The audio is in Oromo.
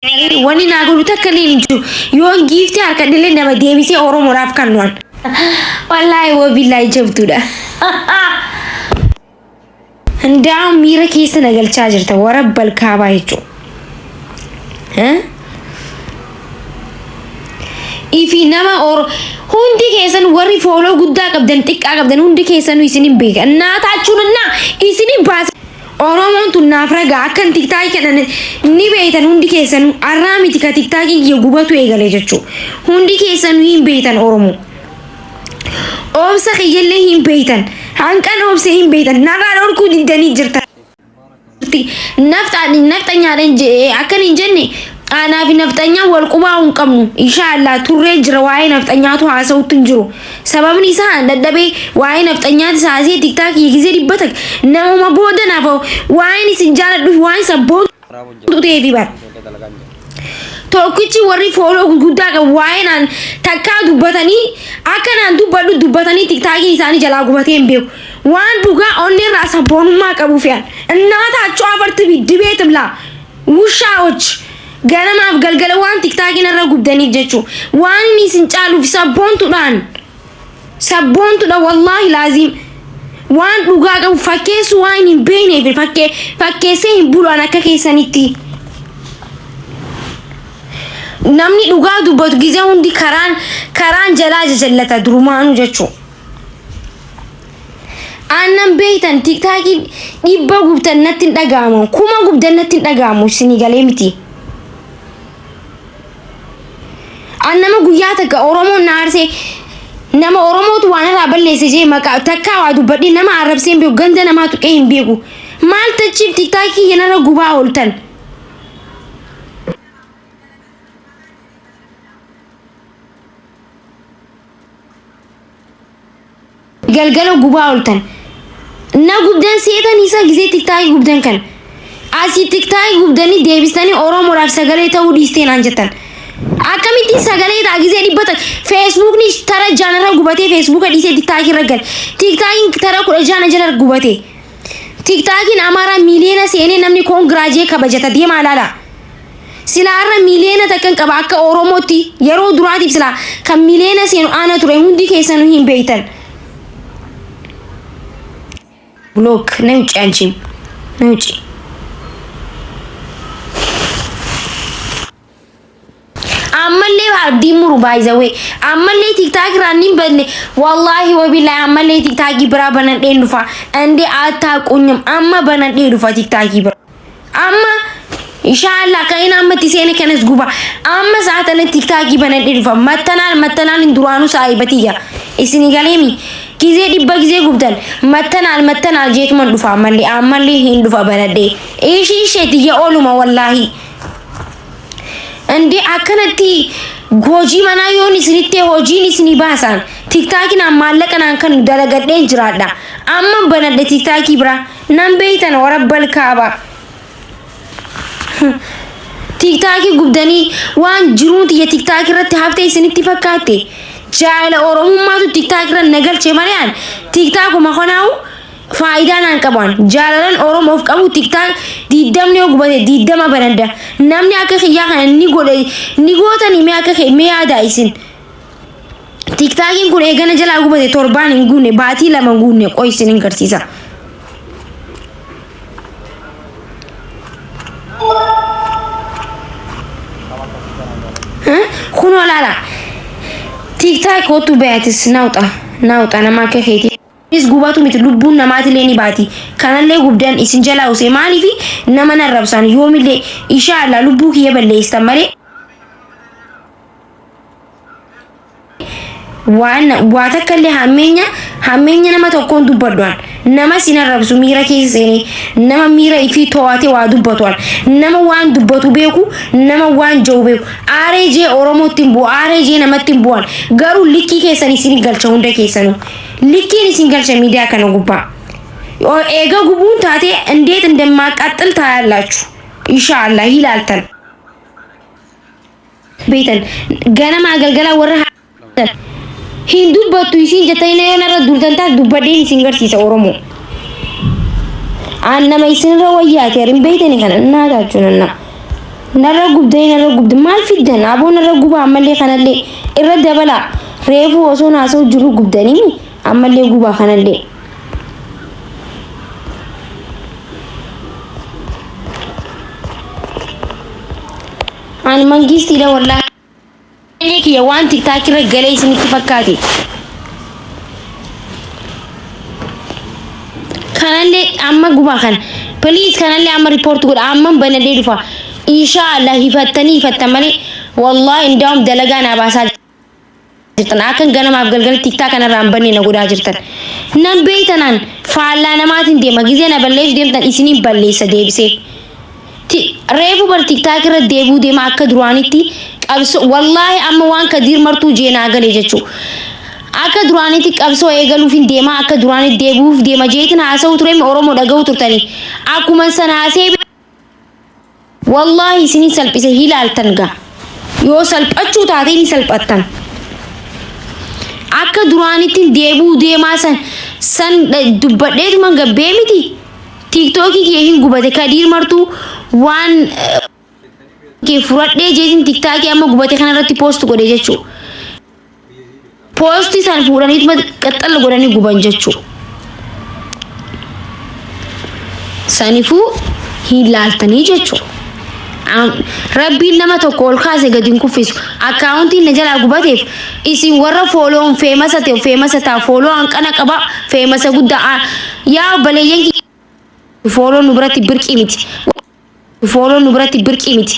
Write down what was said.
wani naa godhu takka illee hin jiru. Yoon giiftii harkadhillee nama deebisee Oromoodhaaf kennuun. Wallaahi wabillahi jabduudha. Hundaa miira keessa nagalchaa jirta warabbal kaabaa jechuudha. Ifi nama hundi keessan warri fooloo guddaa qabdan xiqqaa qabdan hundi keessan isinin beeka. Naataachuun isinin baasa. Oromoon tun naaf ragaa akkan tiktaakii kadhan ni beeytan hundi keessan arraa miti ka tiktaakii gubatu eegale jechuudha. Hundi keessan hin beeytan Oromoo. Obsa kiyyallee hin beeytan. Hanqan obsa hin beeytan. Narraa dhorkuu dindanii jirta. Nafxanyaadhaan akkan hin jenne aanaa fi nafxanyaan wal qubaa hin qabnu. Inshaallah turree jira waa'ee nafxanyaatu haasa'utti hin jiru. Sababni isaa dadhabee waa'ee nafxanyaati saasee tiktaakii gisee dhibbata namuma booda naafa'u waa'een isin jaaladhuuf waa'een sabbootu ta'eefi bara. Tokkichi warri fooloo guddaa qabu waa'een takkaa dubbatanii akkanaan dubbatanii tiktaakii isaanii jalaa gubatee hin beeku. Waan dhugaa onni irraa sabboonummaa qabuuf yaan እናታቸው አፈርት ቢድቤት ብላ ውሻዎች ገነማፍ ገልገለ ዋን ቲክታኪን አረ ጉብደኒ ጀቹ ዋን ሲንጫሉፍ ሰቦንቱዳ ወላሂ ላዚም ዋን ዱጋ ቀቡ ፈኬሱ ዋን ቤኔ ፈኬሴ ቡሏን አከ ኬሰኒቲ namni dhugaa dubbatu gisee hundi karaan jalaa jajallata durumaanu jechu aannan beeytan tiktaakii dhibba gubtan natti hin dhaga'amu kuma gubdan natti hin dhaga'amu isinii galee miti annama guyyaa takka Oromoon naarsee nama Oromootu waan irraa balleesse jee maqaa takkaa waa dubbadhee nama arrabsee hin beeku ganda namaa tuqee hin beeku maal tachiif tiktaakii yanarra gubaa ooltan galgala gubaa ooltan na gubdan seetan isa gisee tiktaakii gubdan kan asii tiktaakii gubdanii deebistanii Oromoodhaaf sagalee ta'uu dhiisteen anjettan akkamitti sagalee ta'a gisee dhibbata feesbuukni tara jaanarra gubatee feesbuuka dhiisee tiktaakii raggal tiktaakiin tara 16 jala gubatee tiktaakiin amaaraa miiliyoona seenee namni koongiraajee kabajata deemaa laala silaarra miiliyoona takkan qaba akka Oromootti yeroo duraatiif silaa kan miiliyoona seenu aana ture hundi keessanuu hin beeytan Look, neuci anjim. Neuci. Ammalle abdi muru by the way. Ammalle tiktak running balle. Wallahi wa billahi ammalle tiktak bra banan dufa. Ande ata kunyam amma banan dufa tiktak bra. Amma inshallah kaina amma tisene kanas guba. Amma saatane tiktak banan dufa. Mattanal induranu saibatiya. Isini galemi. ጊዜ ዲባ ጊዜ ጉብደን መተናል ጄትመን ዱፋ አማሊ ሂን ዱፋ በነዴ እሺ ሸት የኦሉማ ወላሂ እንዴ አከነቲ ጎጂ መናዮኒ ስኒቴ ሆጂኒ ስኒ ባሳን ቲክታኪን አማለቀን አንከን ደረገደን ጅራዳ አማን በነዴ ቲክታኪ ብራ ነምቤተን ወረበል ካባ ቲክታኪ ጉብደኒ ዋን ጅሩት የቲክታኪ ረት ሀብቴ ስኒቲ ፈካቴ جاهل أورومو ما تو تيك تاك رن نقل شماليان تيك تاك وما خناو فايدان عن كمان جالن أورومو في كمو تيك تاك ديدم نيو قبضة ديدم أبنده نامني أكخ ياخن نيقول تاني مي أكخ مي هذا إيسين تيك تاك ينكون إيجانا جلا قبضة توربان ينكونه باتي لما ينكونه كويسين إنكرسيسا خنو لا TikTok otu beatis nauta nama akka keeti is gubatu miti lubbuun namaati leeni baati kanallee gubdan isin jalaa usee maaliifi nama narrabsan yoomillee inshallah lubbuu kiyya balleesstan malee waa takkallee hammeenya nama tokkoon dubbadduan nama sinarrabsu miira keessa seenee nama miira ifii to'atee waa dubbatuan nama waan dubbatu beeku nama waan jiru beeku aareejee Oromootti hin bu'u aareejee namatti hin bu'an garuu likkii keessan isin galcha hunda keessanuu likkiin isin galcha miidiyaa kana gubbaa eega gubuun taatee እንዴት እንደማቃጥል ታያላችሁ ኢንሻአላህ ይላልተን ቤተን ገነማ አገልገላ ወራ Hindu batu isin jatayna yana durdanta dubbadeen isin garsiisa Oromoo. Annama isin rawayyaa teerin beeytani kana naadaachuun anna. narra gubde maal fiddan aboo narra guba ammallee kanallee irra dabala reefu osoo naasoo jiru gubdanii ammallee guba kanallee an mangistiidha wallahi kiyya waan tiktaak irra galee isinitti fakkaate kanallee amma guba kan please kanallee amma report godha amma banadee dhufa inshallah hifattan malee wallahi indawam dalagaa na baasaa jirtan akan ganamaaf galgal tiktaak kanarraan banne na godhaa jirtan nan beeytanan faallaa namaatiin deema gizee na balleessu deemtan isiniin balleessa deebisee reefu bar tiktaak irra deebuu deema akka duraanitti qabso wallahi amma waan kadir martuu jeenaa galee jechuu akka duraanitti qabsoo eegaluuf hin deema akka duraanitti deebuuf deema jeetin haasa'u ture oromoo dhaga'u turtanii akkuma sana haasee wallahi isiniin salphise hilaaltan gaa yoo salphachuu taate ni salphattan akka duraanitti deebuu deemaa san dubbadheetuma gabbee miti tiktokii kee hin gubate kadir martuu waan ke furadhee jeetin tiktaakii amma gubate kanarratti post godhe jechuu posti san fuudhaniituma qaxxalla godhanii guban jechuu sanifuu hin laaltanii jechuu rabbiin nama tokko ol kaase gadi hin kuffisu akkaawuntiin na jalaa gubateef isin warra fooloon feemasa ta'e feemasa ta'a fooloo hanqana qaba feemasa guddaa yaa baleeyyan fooloo nu biratti birqii miti fooloo nu biratti birqii miti